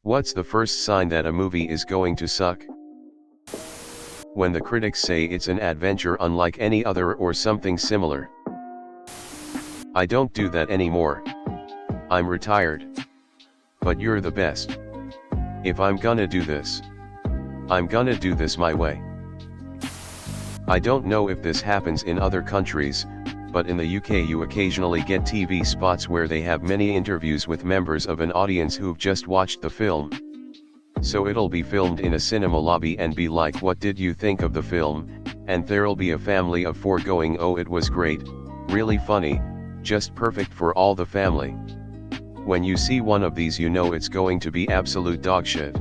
What's the first sign that a movie is going to suck? When the critics say it's an adventure unlike any other or something similar. I don't do that anymore. I'm retired. But you're the best. If I'm gonna do this, I'm gonna do this my way. I don't know if this happens in other countries, but in the UK you occasionally get TV spots where they have many interviews with members of an audience who've just watched the film. So it'll be filmed in a cinema lobby and be like, what did you think of the film? And there'll be a family of 4 going, oh, it was great, really funny, just perfect for all the family. When you see one of these you know it's going to be absolute dogshit.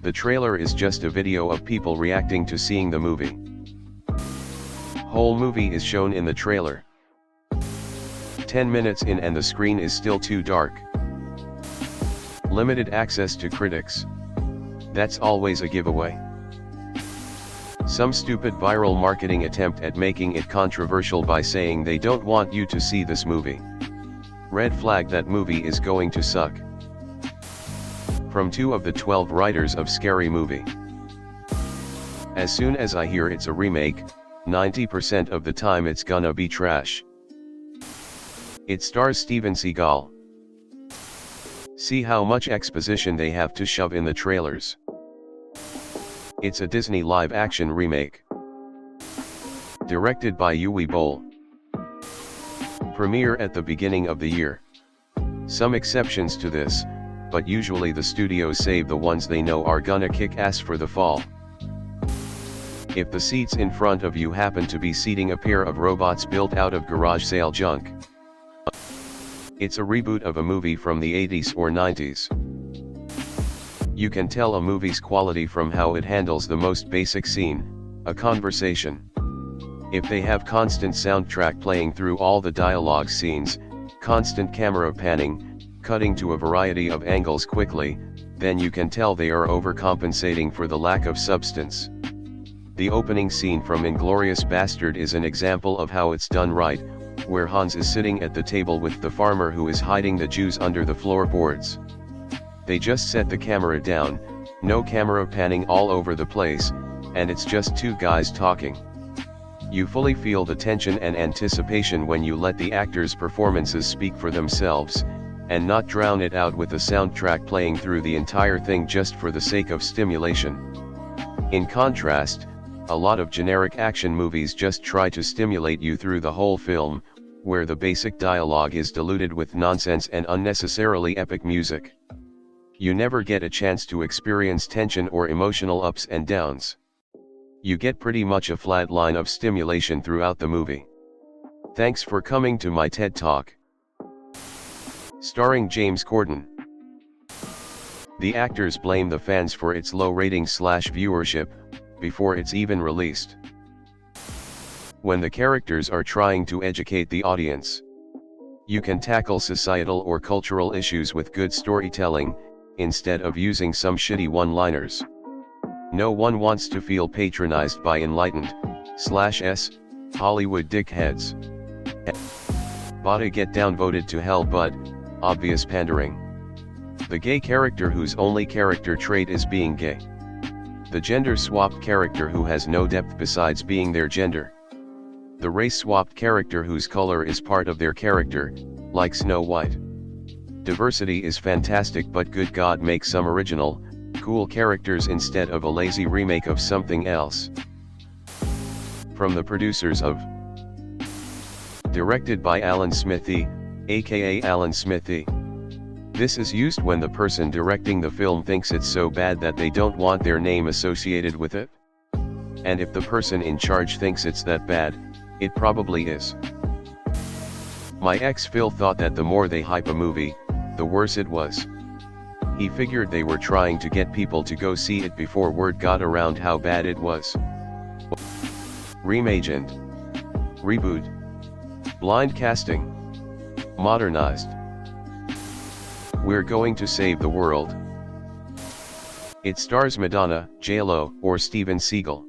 The trailer is just a video of people reacting to seeing the movie. Whole movie is shown in the trailer. 10 minutes in and the screen is still too dark. Limited access to critics. That's always a giveaway. Some stupid viral marketing attempt at making it controversial by saying they don't want you to see this movie. Red flag, that movie is going to suck. From 2 of the 12 writers of Scary Movie. As soon as I hear it's a remake, 90% of the time it's gonna be trash. It stars Steven Seagal. See how much exposition they have to shove in the trailers. It's a Disney live-action remake. Directed by Uwe Boll. Premiere at the beginning of the year. Some exceptions to this, but usually the studios save the ones they know are gonna kick ass for the fall. If the seats in front of you happen to be seating a pair of robots built out of garage sale junk. It's a reboot of a movie from the 80s or 90s. You can tell a movie's quality from how it handles the most basic scene, a conversation. If they have constant soundtrack playing through all the dialogue scenes, constant camera panning, cutting to a variety of angles quickly, then you can tell they are overcompensating for the lack of substance. The opening scene from Inglourious Bastard is an example of how it's done right, where Hans is sitting at the table with the farmer who is hiding the Jews under the floorboards. They just set the camera down, no camera panning all over the place, and it's just 2 guys talking. You fully feel the tension and anticipation when you let the actors' performances speak for themselves, and not drown it out with the soundtrack playing through the entire thing just for the sake of stimulation. In contrast, a lot of generic action movies just try to stimulate you through the whole film, where the basic dialogue is diluted with nonsense and unnecessarily epic music. You never get a chance to experience tension or emotional ups and downs. You get pretty much a flat line of stimulation throughout the movie. Thanks for coming to my TED Talk. Starring James Corden. The actors blame the fans for its low rating/viewership, before it's even released. When the characters are trying to educate the audience, you can tackle societal or cultural issues with good storytelling, instead of using some shitty one-liners. No one wants to feel patronized by enlightened/s Hollywood dickheads. Bada get down voted to hell, but obvious pandering. The gay character whose only character trait is being gay. The gender-swapped character who has no depth besides being their gender. The race-swapped character whose color is part of their character, like Snow White. Diversity is fantastic, but good God, make some original, cool characters instead of a lazy remake of something else. From the producers of Directed by Alan Smithy, aka Alan Smithy. This is used when the person directing the film thinks it's so bad that they don't want their name associated with it. And if the person in charge thinks it's that bad, it probably is. My ex Phil thought that the more they hype a movie, the worse it was. He figured they were trying to get people to go see it before word got around how bad it was. Reimaged. Reboot. Blind casting. Modernized. We're going to save the world. It stars Madonna, J-Lo, or Steven Seagal.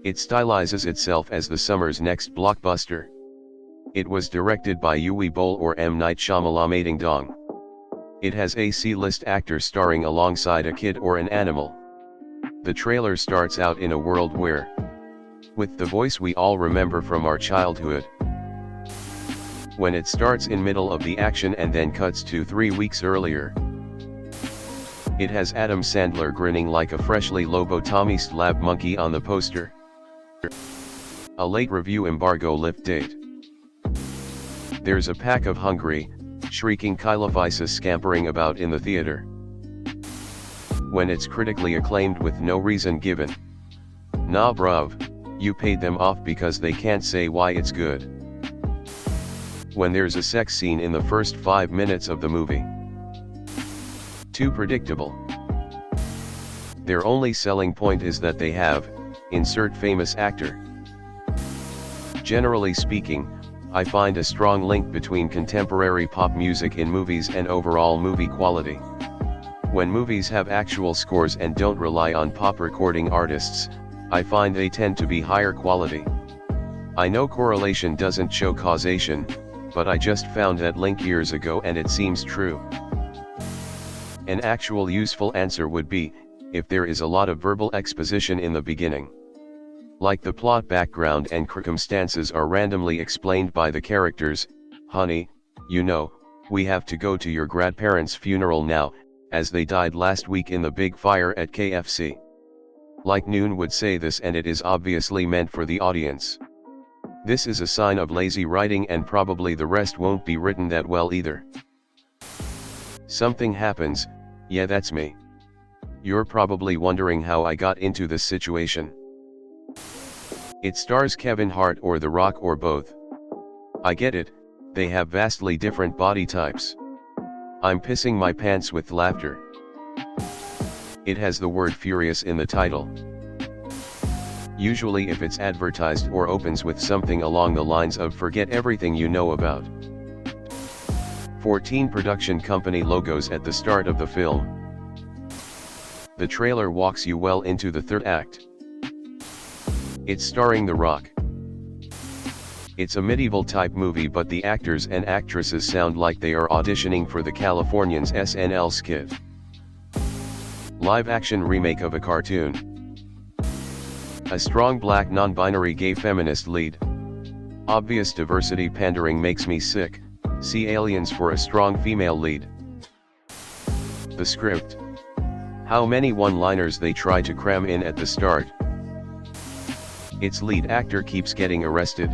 It stylizes itself as the summer's next blockbuster. It was directed by Uwe Boll or M. Night Shyamalan. Ding dong. It has a C-list actor starring alongside a kid or an animal. The trailer starts out in a world where, with the voice we all remember from our childhood. When it starts in middle of the action and then cuts to 3 weeks earlier. It has Adam Sandler grinning like a freshly lobotomized lab monkey on the poster. A late review embargo lift date. There's a pack of hungry, shrieking Kylovices scampering about in the theater. When it's critically acclaimed with no reason given. Nah bruv, you paid them off because they can't say why it's good. When there's a sex scene in the first 5 minutes of the movie. Too predictable. Their only selling point is that they have, insert famous actor. Generally speaking, I find a strong link between contemporary pop music in movies and overall movie quality. When movies have actual scores and don't rely on pop recording artists, I find they tend to be higher quality. I know correlation doesn't show causation, but I just found that link years ago and it seems true. An actual useful answer would be, if there is a lot of verbal exposition in the beginning. Like the plot background and circumstances are randomly explained by the characters, honey, you know, we have to go to your grandparents' funeral now, as they died last week in the big fire at KFC. Like Noon would say this and it is obviously meant for the audience. This is a sign of lazy writing and probably the rest won't be written that well either. Something happens, yeah that's me. You're probably wondering how I got into this situation. It stars Kevin Hart or The Rock or both. I get it, they have vastly different body types. I'm pissing my pants with laughter. It has the word furious in the title. Usually if it's advertised or opens with something along the lines of forget everything you know about. 14 production company logos at the start of the film. The trailer walks you well into the third act. It's starring The Rock. It's a medieval type movie but the actors and actresses sound like they are auditioning for the Californians SNL skit. Live action remake of a cartoon. A strong black non-binary gay feminist lead. Obvious diversity pandering makes me sick, see Aliens for a strong female lead. The script. How many one-liners they try to cram in at the start. Its lead actor keeps getting arrested.